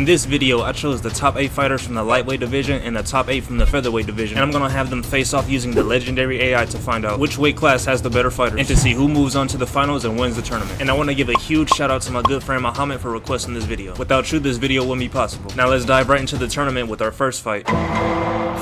In this video, I chose the top 8 fighters from the lightweight division and the top 8 from the featherweight division, and I'm gonna have them face off using the legendary AI to find out which weight class has the better fighters, and to see who moves on to the finals and wins the tournament. And I want to give a huge shout out to my good friend Muhammad for requesting this video. Without you, this video wouldn't be possible. Now let's dive right into the tournament with our first fight.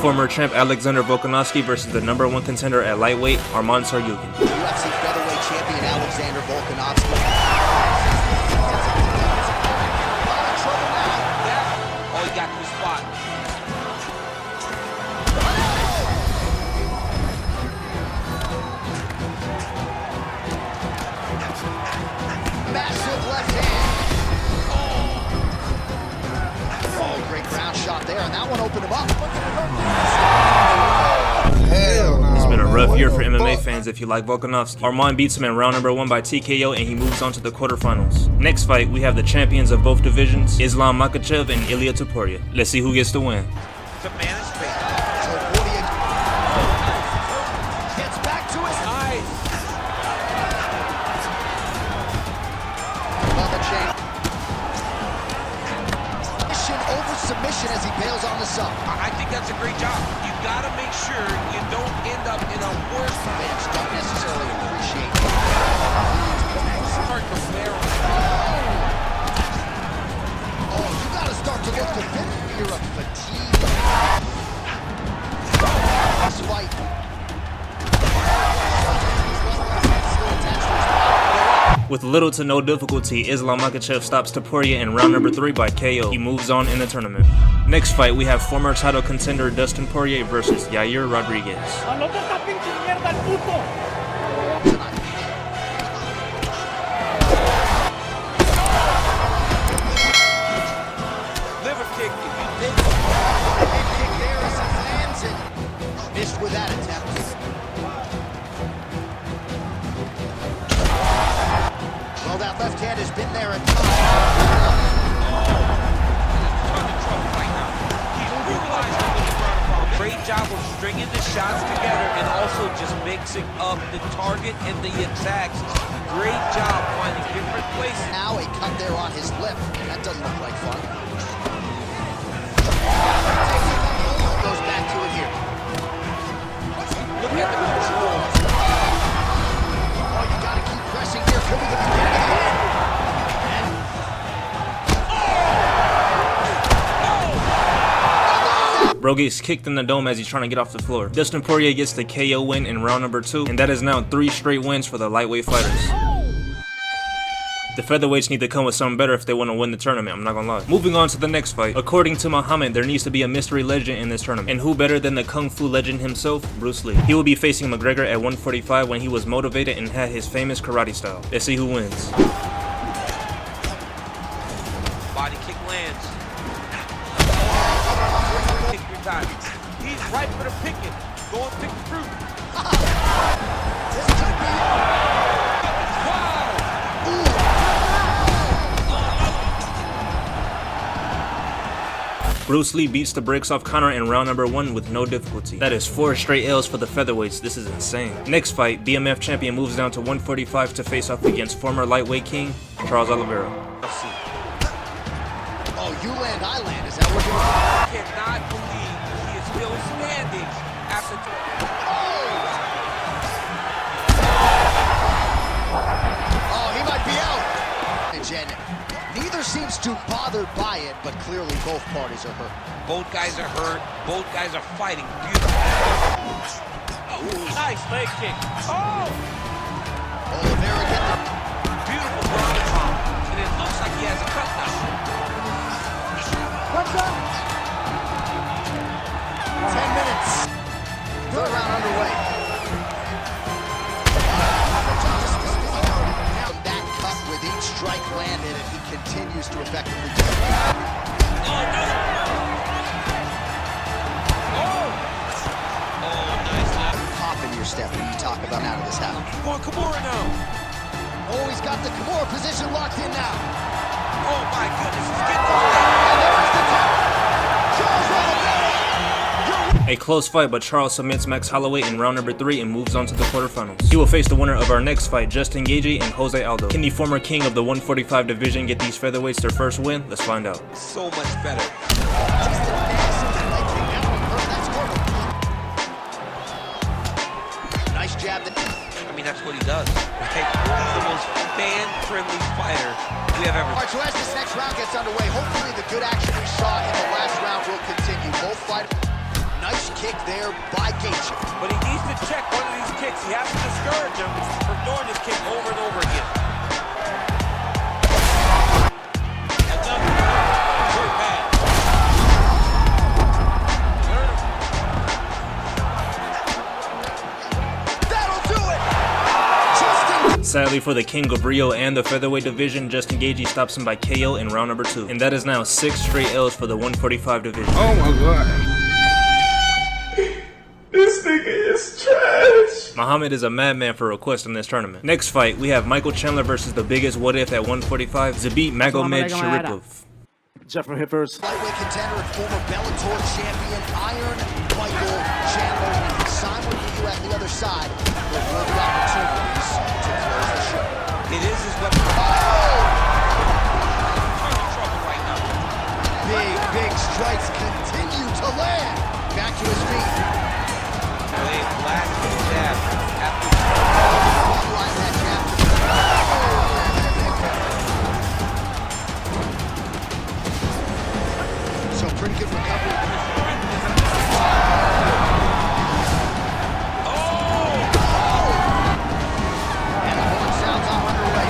Former champ Alexander Volkanovski versus the #1 contender at lightweight, Arman Tsarukyan. UFC featherweight champion Alexander Volkanovski. Oh, he got to the spot. Massive left hand. Oh, great ground shot there, and that one opened him up. It's been a rough year for MMA fans if you like Volkanovski. Arman beats him in round #1 by TKO, and he moves on to the quarterfinals. Next fight, we have the champions of both divisions, Islam Makhachev and Ilia Topuria. Let's see who gets the win. To manage space. Topuria gets back to his Nice. Another chain. Submission over submission as he bails on the sub. I think that's a great job. You gotta make sure you don't end up in a worse Fans don't necessarily appreciate it. start to wear on. Oh, you gotta start to look to fear of fatigue. This fight. With little to no difficulty, Islam Makhachev stops Topuria in round #3 by KO. He moves on in the tournament. Next fight, we have former title contender Dustin Poirier versus Yair Rodriguez. Liver kick if you take Big kick there as he lands it. Missed with that attempt. Well, that left hand has been there at times. Great job of stringing the shots together and also just mixing up the target and the attacks. Great job finding different places. Now a cut there on his lip. That doesn't look like fun. Goes back to it here. Look at the control. Oh, you gotta keep pressing here. Could be the beginning of the end. Bro gets kicked in the dome as he's trying to get off the floor. Dustin Poirier gets the KO win in round #2, and that is now 3 straight wins for the lightweight fighters. The featherweights need to come with something better if they want to win the tournament, I'm not gonna lie. Moving on to the next fight. According to Muhammad, there needs to be a mystery legend in this tournament. And who better than the Kung Fu legend himself, Bruce Lee. He will be facing McGregor at 145 when he was motivated and had his famous karate style. Let's see who wins. Body kick lands. Take your time. He's right for the picking. Go and pick the fruit. This could be it. Bruce Lee beats the brakes off Conor in round #1 with no difficulty. That is 4 straight L's for the featherweights. This is insane. Next fight, BMF champion moves down to 145 to face off against former lightweight king, Charles Oliveira. Oh, you land, I land. Is that what you're I cannot believe he is still standing after. Oh, he might be out. And neither seems too bothered by it, but clearly both parties are hurt. Both guys are hurt. Both guys are fighting. Beautiful. Oh, nice leg kick. Oh! Oliveira get the... Beautiful ground and pound. And it looks like he has a cut now. 10 minutes. Third round underway. That cut with each strike landed, and he continues to effectively do it. Oh, no. Oh, nice left. Pop in your step when you talk about out of this half. Come on, Kimura now. Oh, he's got the Kimura position locked in now. Oh, my goodness. He's getting away. And there's the tap. Charles Oliveira. A close fight, but Charles submits Max Holloway in round number 3 and moves on to the quarterfinals. He will face the winner of our next fight, Justin Gaethje and Jose Aldo. Can the former king of the 145 division get these featherweights their first win? Let's find out. So much better. Nice jab. I mean, that's what he does. Okay? He's the most fan-friendly fighter we have ever. All right, so as this next round gets underway, hopefully the good action we saw in the last round will continue. Both fighters. Nice kick there by Gaethje. But he needs to check one of these kicks. He has to discourage him from throwing this kick over and over again. That'll do it! Sadly for the king of Rio and the featherweight division, Justin Gaethje stops him by KO in round number 2. And that is now 6 straight L's for the 145 division. Oh my god. This nigga is trash. Muhammad is a madman for requesting this tournament. Next fight, we have Michael Chandler versus the biggest what if at 145, Zabit Magomedsharipov. Jeffrey Hippers. Lightweight contender and former Bellator champion, Iron Michael Chandler. And he signed with you at the other side with one of the opportunities to close the show. It is his weapon. Trouble right now. Big strikes continue to land. Back to his feet. Last jab. Utilize that jab. So pretty good recovery. And the horn sounds off underway.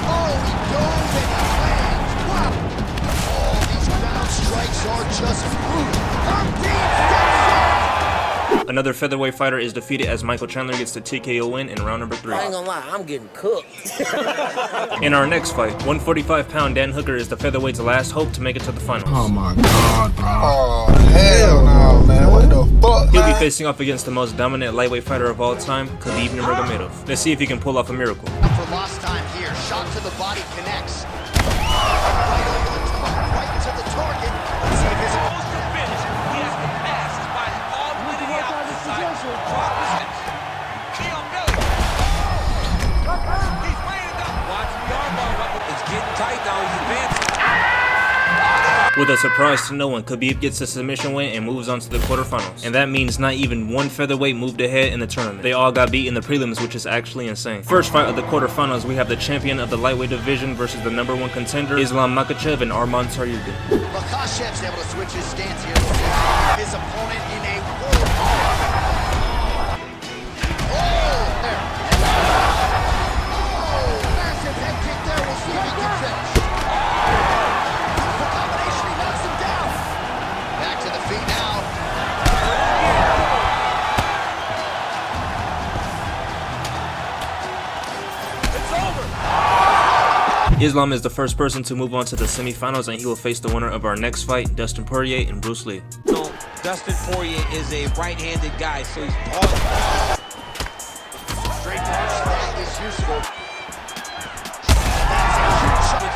Oh, he dove and he lands. Wow. All these ground strikes are just brutal. Another featherweight fighter is defeated as Michael Chandler gets the TKO win in round number 3. I ain't gonna lie, I'm getting cooked. In our next fight, 145-pound Dan Hooker is the featherweight's last hope to make it to the finals. Oh my god, bro. Oh hell no, man. What the fuck, He'll man? be facing off against the most dominant lightweight fighter of all time, Khabib Nurmagomedov. Let's see if he can pull off a miracle. For lost time here, shot to the body connects. Right over the top, right to the target. Let's see if his Supposed to finish. He has to pass his body all the way to the outside. Drop his hips. Knee on belly. He's laying it down. Watch the armbar weapon. It's getting tight now. He's advancing. With a surprise to no one, Khabib gets a submission win and moves on to the quarterfinals. And that means not even one featherweight moved ahead in the tournament. They all got beat in the prelims, which is actually insane. First fight of the quarterfinals, we have the champion of the lightweight division versus the #1 contender, Islam Makhachev and Arman Tsarukyan. Makhachev's able to switch his stance here. His opponent in a world. Oh, there. Oh, massive head kick there. We'll see if he can finish. The combination, he knocks him down. Back to the feet now. It's over. Islam is the first person to move on to the semifinals, and he will face the winner of our next fight, Dustin Poirier and Bruce Lee. No, Dustin Poirier is a right-handed guy, so he's paused. Straight punch, that is useful.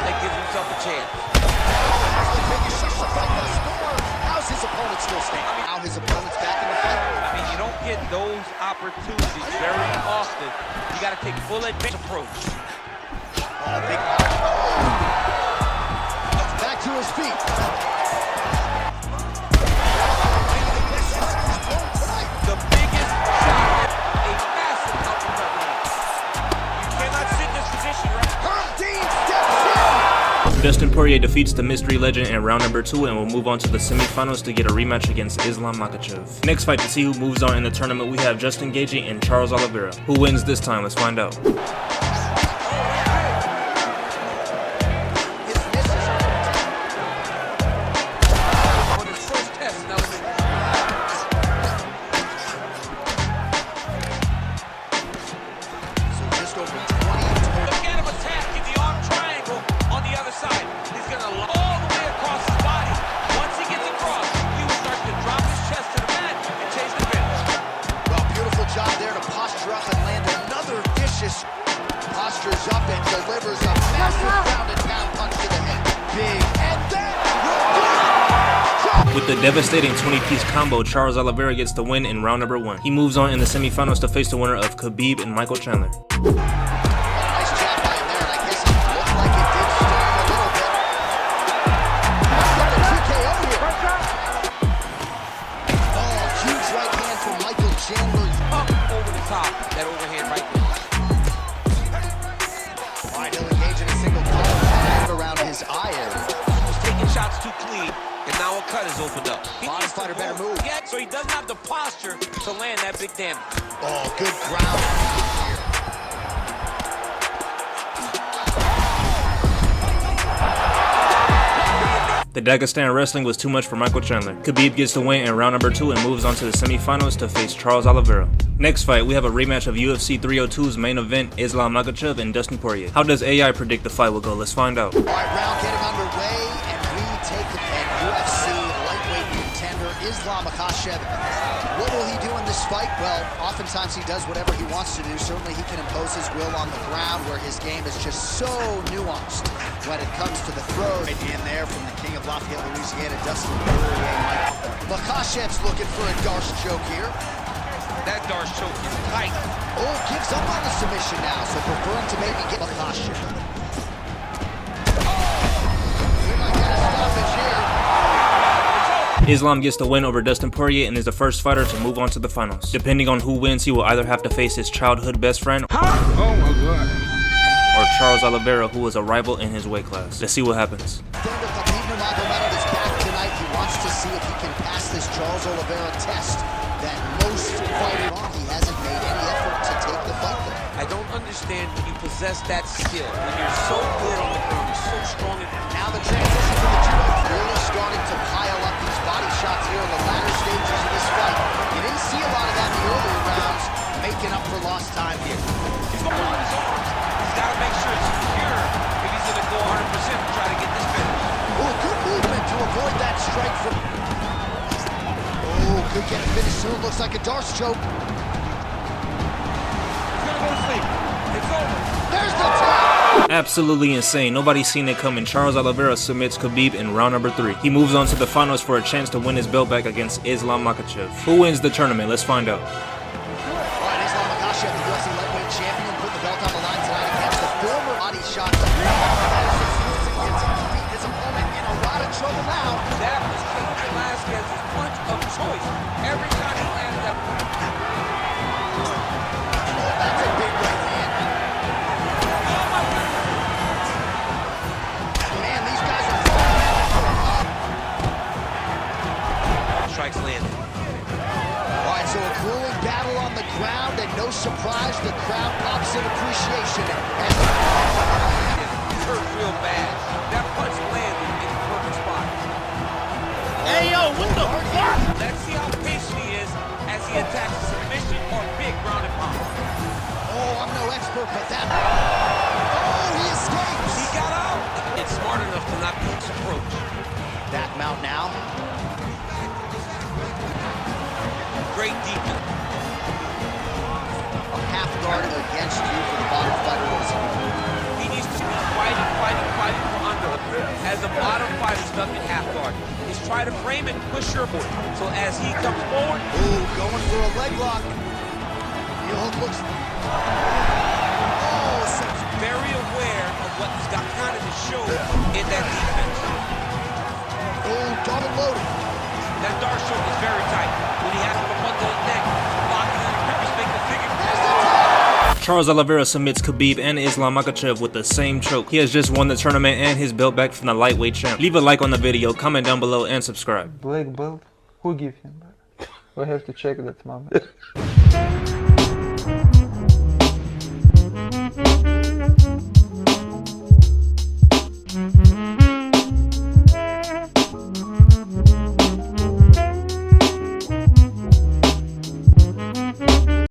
That gives himself a chance. That's the biggest shot the fight thus far. How's his opponent still standing? Now his opponent's back in the fight. I mean, you don't get those opportunities very often. You got to take full advantage approach. Oh, big power. Back to his feet. The biggest shot, a massive uppercut. You cannot sit in this position, right? Herb Dean steps in. Dustin Poirier defeats the mystery legend in round number 2 and will move on to the semifinals to get a rematch against Islam Makhachev. Next fight to see who moves on in the tournament, we have Justin Gaethje and Charles Oliveira. Who wins this time? Let's find out. On his first test, now So just over 20 total. look at him attacking the arm triangle on the other side. He's going to all the way across his body. Once he gets across, he will start to drop his chest to the mat and chase the finish. Well, beautiful job there to posture up and land another vicious With the devastating 20-piece combo, Charles Oliveira gets the win in round number 1. He moves on in the semifinals to face the winner of Khabib and Michael Chandler. Nice jab by him there, and I guess it looked like it did stir him a little bit. Got the TKO here. Oh, huge right hand from Michael Chandler. Up over the top, that overhand right there. All right, he'll engage in a single punch around his eye area. He was taking shots too clean, and now a cut has opened up. He Bottom needs to fighter better move. Yeah, so he doesn't have the posture to land that big damage. Oh, good ground. The Dagestan wrestling was too much for Michael Chandler. Khabib gets the win in round number 2 and moves on to the semifinals to face Charles Oliveira. Next fight, we have a rematch of UFC 302's main event, Islam Makhachev and Dustin Poirier. How does AI predict the fight will go? Let's find out. All right, round getting underway, and we take the UFC lightweight contender Islam Makhachev. What will he do in this fight? Well, oftentimes he does whatever he wants to do. Certainly he can impose his will on the ground, where his game is just so nuanced when it comes to the throws. Right in there from the king of Lafayette, Louisiana, Dustin Poirier. Makhachev's looking for a Darce choke here. That Darce choke is tight. Oh, gives up on the submission now, so preferring to maybe get Makhachev. He might get a stoppage here. Islam gets the win over Dustin Poirier and is the first fighter to move on to the finals. Depending on who wins, he will either have to face his childhood best friend or Charles Oliveira, who is a rival in his weight class. Let's see what happens. He wants to see if he can pass this Charles Oliveira test that most fighters on. He hasn't made any effort to take the fight there. I don't understand when you possess that skill, when you're so good on the ground, you're so strong. Now the transition from the judo really starting to pile up these body shots here in the latter stages of this fight. You didn't see a lot of that in the earlier rounds, making up for lost time here. He's going on his arms. He's got to make sure it's secure if he's going to go 100% to try to get this finish. Oh, good movement to avoid that strike from... Oh, could get a finish soon. Looks like a Darce choke. He's going to go to sleep. It's over. There's the tap! Absolutely insane. Nobody's seen it coming. Charles Oliveira submits Khabib in round number 3. He moves on to the finals for a chance to win his belt back against Islam Makhachev. Who wins the tournament? Let's find out. All right, Islam Makhachev, the UFC lightweight champion, put the belt on the line tonight against the former body shot. His opponent in a lot of trouble now. That was Cain Velasquez's punch of choice. Every time he landed that punch. Oh, that's a big right hand. Man, these guys are Strikes landed. all right, so a grueling battle on the ground, and no surprise, the crowd pops in appreciation. And He's hurt real bad. That punch landed in the perfect spot. hey, yo, what the fuck? Let's see how patient he is as he attacks a submission or big ground and pound. Oh, I'm no expert, but that... Oh, he escapes! He got out. It's smart enough to not push approach. Back mount now. Great defense. A half guard against you for the bottom fighter. He needs to be fighting for under. As a bottom fighter stuck in half guard, is try to frame and push your board. So as he comes forward, Ooh, going for a leg lock. The hook looks... Oh, so very aware of what he's got kind of to show in that defense. oh, double loaded. That Darce choke is very tight. When he has to come under the neck, locking in the crevice, make the figure. Charles Oliveira submits Khabib and Islam Makhachev with the same choke. He has just won the tournament and his belt back from the lightweight champ. Leave a like on the video, comment down below, and subscribe. Black belt? Who gave him? We have to check that moment.